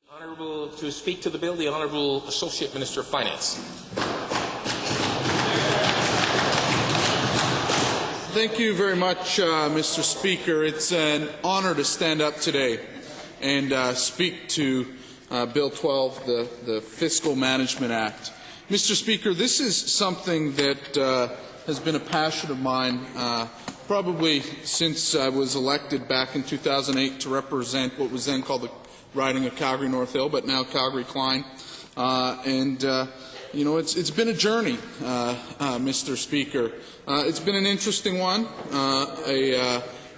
Honourable to speak to the bill, the Honourable Associate Minister of Finance. Thank you very much, Mr. Speaker. It's an honour to stand up today and speak to Bill 12, the Fiscal Management Act. Mr. Speaker, this is something that has been a passion of mine probably since I was elected back in 2008 to represent what was then called the riding of Calgary North Hill, but now Calgary Klein. You know, it's been a journey, Mr. Speaker. It's been an interesting one,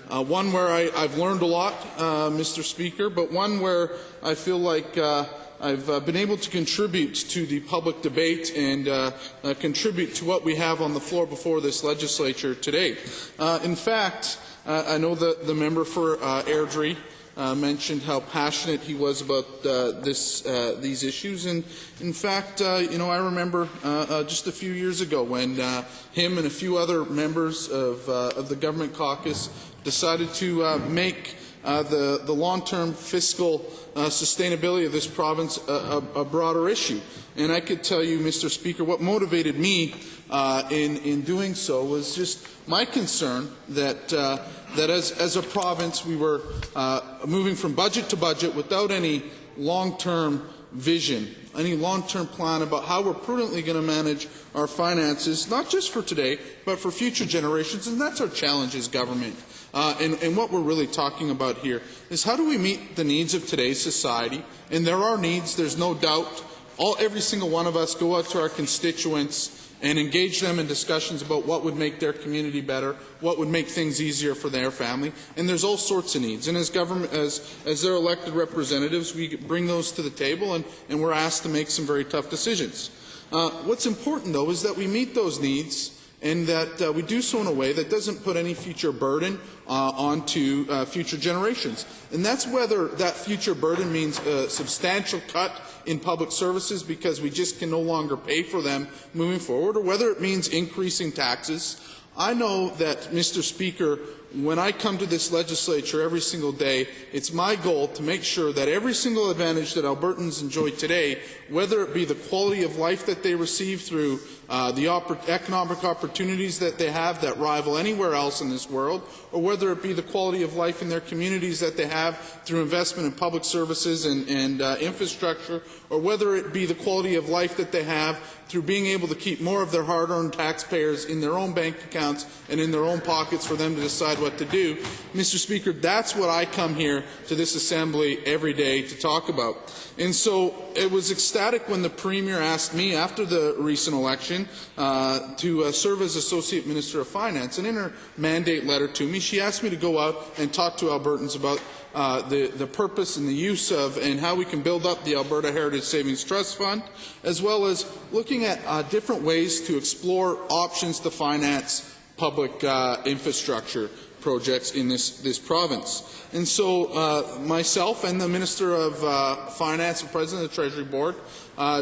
one where I've learned a lot, Mr. Speaker, but one where I feel like I've been able to contribute to the public debate and contribute to what we have on the floor before this legislature today. In fact, I know that the member for Airdrie mentioned how passionate he was about these issues, and in fact, you know, I remember just a few years ago when him and a few other members of the government caucus decided to make the long-term fiscal sustainability of this province a broader issue. And I could tell you, Mr. Speaker, what motivated me in doing so was just my concern that as a province we were moving from budget to budget without any long-term vision, any long-term plan about how we're prudently going to manage our finances, not just for today, but for future generations. And that's our challenge as government. And what we're really talking about here is how do we meet the needs of today's society? And there are needs, there's no doubt. Every single one of us go out to our constituents and engage them in discussions about what would make their community better, what would make things easier for their family. And there's all sorts of needs. And as government, as their elected representatives, we bring those to the table and we're asked to make some very tough decisions. What's important, though, is that we meet those needs and that we do so in a way that doesn't put any future burden onto future generations. And that's whether that future burden means a substantial cut in public services because we just can no longer pay for them moving forward, or whether it means increasing taxes. I know that, Mr. Speaker, when I come to this legislature every single day, it's my goal to make sure that every single advantage that Albertans enjoy today, whether it be the quality of life that they receive through the economic opportunities that they have that rival anywhere else in this world, or whether it be the quality of life in their communities that they have through investment in public services and infrastructure, or whether it be the quality of life that they have through being able to keep more of their hard-earned taxpayers in their own bank accounts and in their own pockets for them to decide what to do. Mr. Speaker, that's what I come here to this Assembly every day to talk about. And so it was ecstatic when the Premier asked me after the recent election to serve as Associate Minister of Finance. And in her mandate letter to me, she asked me to go out and talk to Albertans about the purpose and the use of and how we can build up the Alberta Heritage Savings Trust Fund, as well as looking at different ways to explore options to finance public infrastructure projects in this province. And so myself and the Minister of Finance and President of the Treasury Board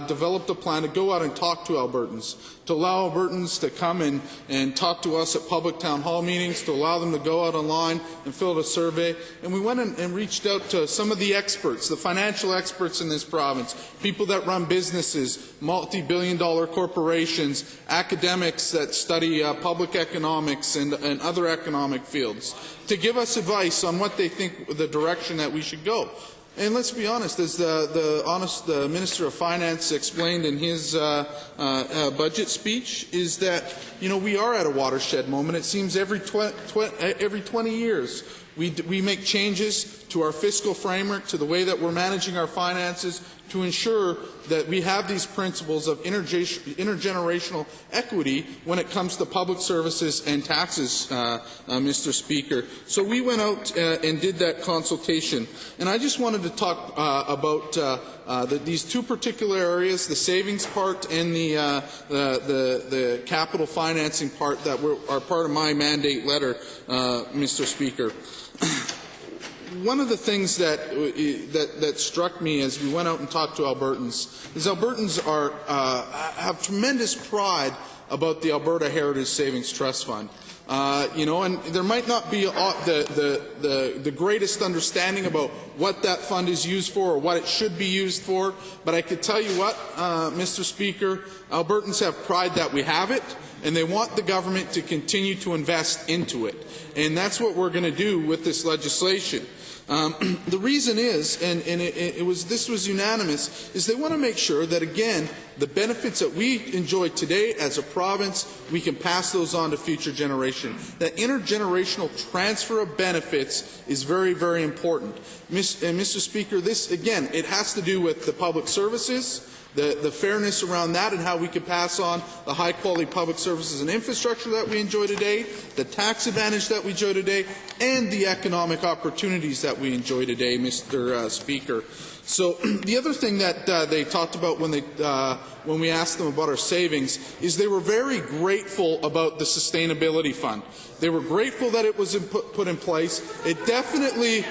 developed a plan to go out and talk to Albertans, to allow Albertans to come and talk to us at public town hall meetings, to allow them to go out online and fill out a survey. And we went and reached out to some of the experts, the financial experts in this province, people that run businesses, multi-billion-dollar corporations, academics that study public economics and other economic fields, to give us advice on what they think the direction that we should go. And let's be honest, as the Minister of Finance explained in his budget speech, is that we are at a watershed moment. It seems every 20 years we make changes to our fiscal framework, to the way that we're managing our finances, to ensure that we have these principles of intergenerational equity when it comes to public services and taxes, Mr. Speaker. So we went out and did that consultation. And I just wanted to talk about these two particular areas, the savings part and the capital financing part that are part of my mandate letter, Mr. Speaker. One of the things that struck me as we went out and talked to Albertans is Albertans have tremendous pride about the Alberta Heritage Savings Trust Fund. And there might not be the greatest understanding about what that fund is used for or what it should be used for, but I could tell you what, Mr. Speaker, Albertans have pride that we have it, and they want the government to continue to invest into it. And that's what we're going to do with this legislation. The reason is, and this was unanimous, is they want to make sure that, again, the benefits that we enjoy today as a province, we can pass those on to future generations. That intergenerational transfer of benefits is very, very important. Mr. Speaker, this, again, it has to do with the public services, the fairness around that and how we can pass on the high-quality public services and infrastructure that we enjoy today, the tax advantage that we enjoy today, and the economic opportunities that we enjoy today, Mr. Speaker. So the other thing that they talked about when we asked them about our savings is they were very grateful about the sustainability fund. They were grateful that it was put in place. It definitely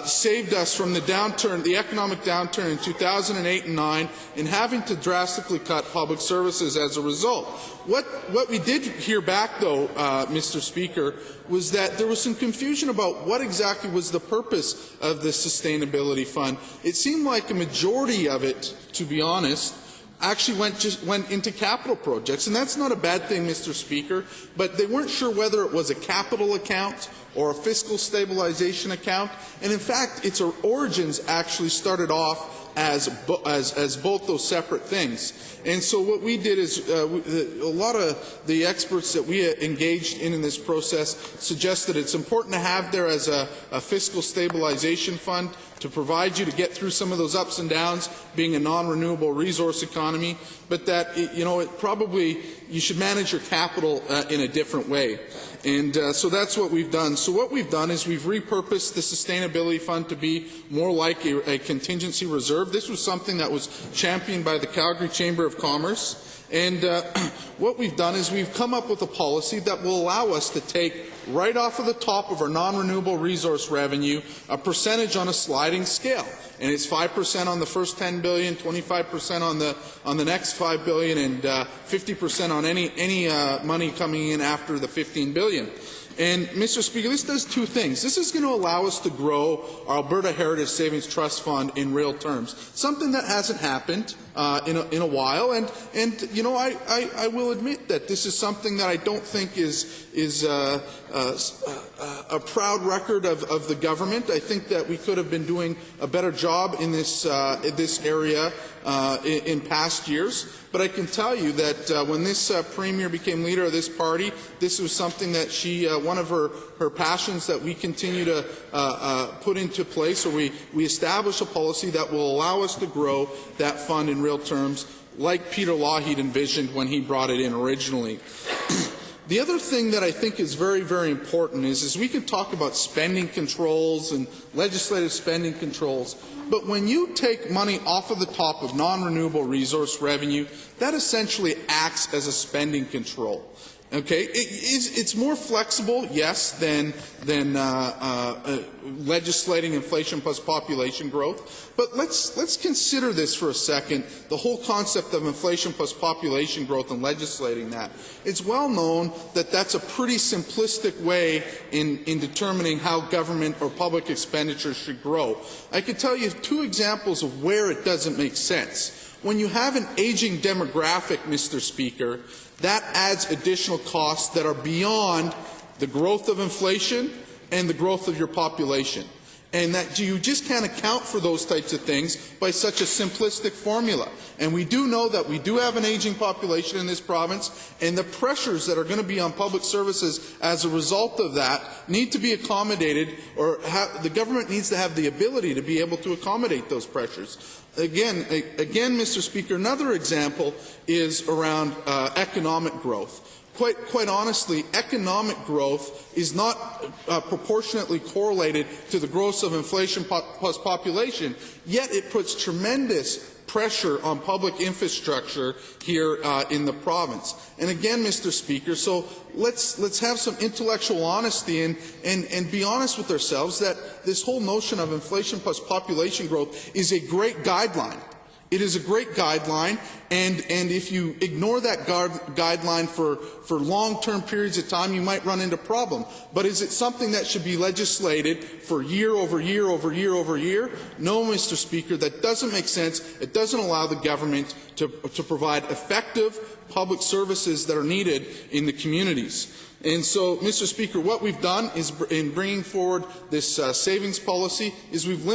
saved us from the downturn, the economic downturn in 2008 and 2009, and having to drastically cut public services as a result. What we did hear back, though, Mr. Speaker, was that there was some confusion about what exactly was the purpose of the sustainability fund. It seemed like a majority of it, to be honest, actually went into capital projects, and that's not a bad thing, Mr. Speaker, but they weren't sure whether it was a capital account or a fiscal stabilization account, and in fact, its origins actually started off as both those separate things. And so what we did is a lot of the experts that we engaged in this process suggest that it's important to have there as a fiscal stabilization fund to provide you to get through some of those ups and downs, being a non-renewable resource economy, but that you should manage your capital in a different way. And so that's what we've done. So what we've done is we've repurposed the sustainability fund to be more like a contingency reserve. This was something that was championed by the Calgary Chamber of Commerce. And what we've done is we've come up with a policy that will allow us to take right off of the top of our non-renewable resource revenue a percentage on a sliding scale. And it's 5% on the first $10 billion, 25% on the next $5 billion, and 50% on any money coming in after the $15 billion. And, Mr. Speaker, this does two things. This is going to allow us to grow our Alberta Heritage Savings Trust Fund in real terms, something that hasn't happened in a while. And I will admit that this is something that I don't think is a proud record of the government. I think that we could have been doing a better job in this area in past years. But I can tell you that when this Premier became leader of this party, this was something that one of her passions that we continue to put into place, or we establish a policy that will allow us to grow that fund in real terms, like Peter Lougheed envisioned when he brought it in originally. The other thing that I think is very, very important is we can talk about spending controls and legislative spending controls, but when you take money off of the top of non-renewable resource revenue, that essentially acts as a spending control. Okay, it's more flexible, yes, than legislating inflation plus population growth. But let's consider this for a second, the whole concept of inflation plus population growth and legislating that. It's well known that that's a pretty simplistic way in determining how government or public expenditures should grow. I could tell you two examples of where it doesn't make sense. When you have an aging demographic, Mr. Speaker, that adds additional costs that are beyond the growth of inflation and the growth of your population. And that you just can't account for those types of things by such a simplistic formula. And we do know that we do have an aging population in this province, and the pressures that are going to be on public services as a result of that need to be accommodated, or the government needs to have the ability to be able to accommodate those pressures. Again, Mr. Speaker, another example is around economic growth. Quite honestly, economic growth is not proportionately correlated to the growth of inflation plus population, yet it puts tremendous pressure on public infrastructure here in the province. And again, Mr. Speaker, so let's have some intellectual honesty and be honest with ourselves that this whole notion of inflation plus population growth is a great guideline. It is a great guideline, and if you ignore that guideline for long-term periods of time, you might run into problem. But is it something that should be legislated for year over year over year over year? No, Mr. Speaker, that doesn't make sense. It doesn't allow the government to provide effective public services that are needed in the communities. And so, Mr. Speaker, what we've done is, in bringing forward this savings policy, is we've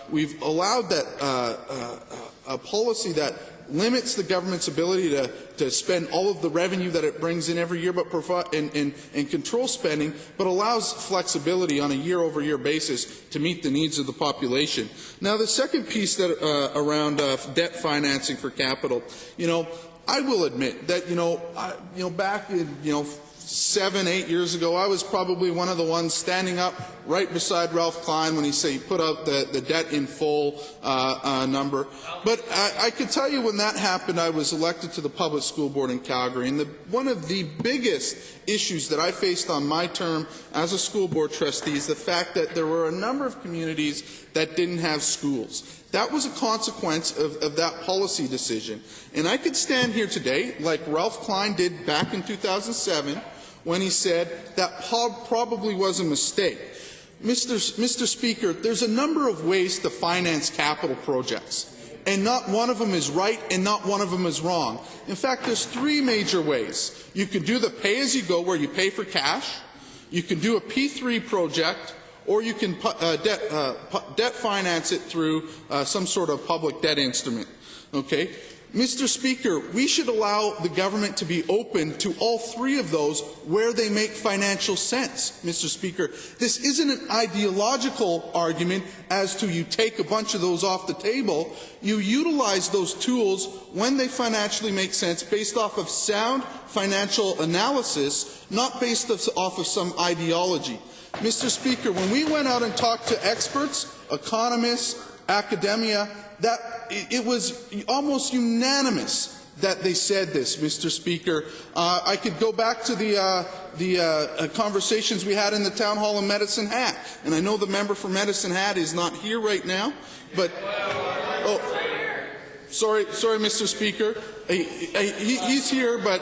we've allowed that a policy that limits the government's ability to spend all of the revenue that it brings in every year, but provide and control spending, but allows flexibility on a year-over-year basis to meet the needs of the population. Now, the second piece that around debt financing for capital, I will admit that, back in, 7, 8 years ago, I was probably one of the ones standing up right beside Ralph Klein when he put out the debt in full number. But I could tell you when that happened, I was elected to the public school board in Calgary, and one of the biggest issues that I faced on my term as a school board trustee is the fact that there were a number of communities that didn't have schools. That was a consequence of that policy decision. And I could stand here today, like Ralph Klein did back in 2007, when he said that probably was a mistake. Mr. Speaker, there's a number of ways to finance capital projects, and not one of them is right and not one of them is wrong. In fact, there's 3 major ways. You can do the pay-as-you-go, where you pay for cash. You can do a P3 project, or you can debt finance it through some sort of public debt instrument. Okay? Mr. Speaker, we should allow the government to be open to all 3 of those where they make financial sense, Mr. Speaker. This isn't an ideological argument as to you take a bunch of those off the table. You utilize those tools when they financially make sense based off of sound financial analysis, not based off of some ideology. Mr. Speaker, when we went out and talked to experts, economists, academia, it was almost unanimous that they said this, Mr. Speaker. I could go back to the conversations we had in the town hall in Medicine Hat, and I know the member for Medicine Hat is not here right now, but sorry, Mr. Speaker, he's here, but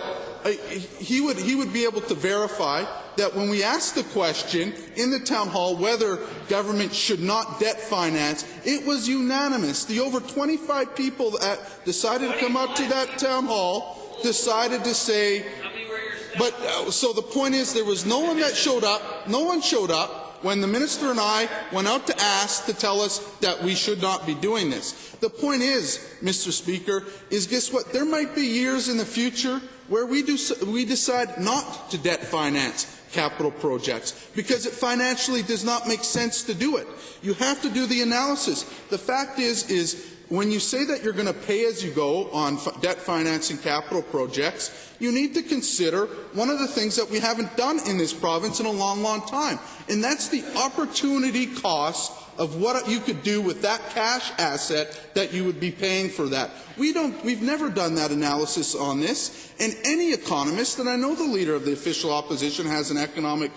he would be able to verify that when we asked the question in the town hall whether government should not debt finance, it was unanimous. The over 25 people that decided to come up to that town hall decided to say, but so the point is there was no one that showed up, no one showed up when the minister and I went out to ask to tell us that we should not be doing this. The point is, Mr. Speaker, is guess what? There might be years in the future where we decide not to debt finance capital projects because it financially does not make sense to do it. You have to do the analysis. The fact is when you say that you're going to pay as you go on debt financing capital projects, you need to consider one of the things that we haven't done in this province in a long, long time, and that's the opportunity cost of what you could do with that cash asset that you would be paying for that. We've never done that analysis on this, and any economist, and I know the leader of the official opposition has an economic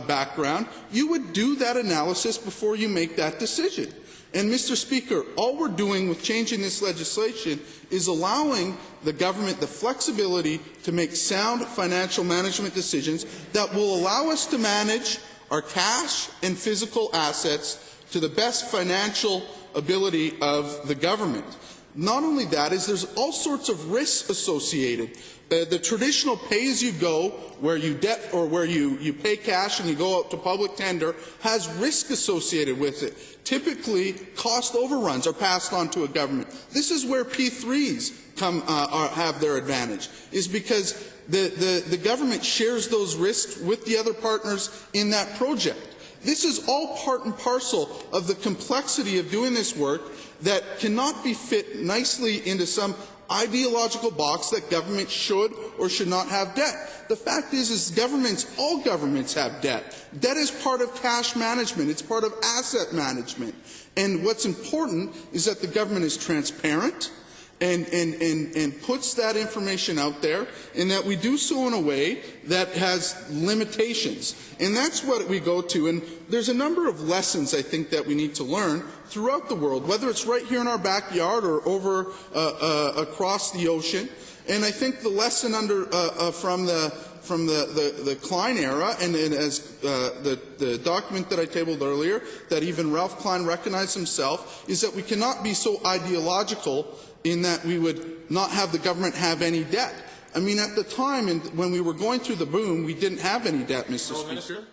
background, you would do that analysis before you make that decision. And Mr. Speaker, all we're doing with changing this legislation is allowing the government the flexibility to make sound financial management decisions that will allow us to manage our cash and physical assets to the best financial ability of the government. Not only that, there's all sorts of risks associated. The traditional pay-as-you-go, where you debt or where you pay cash and you go out to public tender, has risk associated with it. Typically, cost overruns are passed on to a government. This is where P3s have their advantage, is because the government shares those risks with the other partners in that project. This is all part and parcel of the complexity of doing this work that cannot be fit nicely into some ideological box that government should or should not have debt. The fact is all governments have debt. Debt is part of cash management. It's part of asset management. And what's important is that the government is transparent and puts that information out there, and that we do so in a way that has limitations. And that's what we go to. And there's a number of lessons, I think, that we need to learn throughout the world, whether it's right here in our backyard or over across the ocean. And I think the lesson from the Klein era, and as the document that I tabled earlier, that even Ralph Klein recognized himself, is that we cannot be so ideological in that we would not have the government have any debt. I mean, at the time, when we were going through the boom, we didn't have any debt, Mr. Speaker.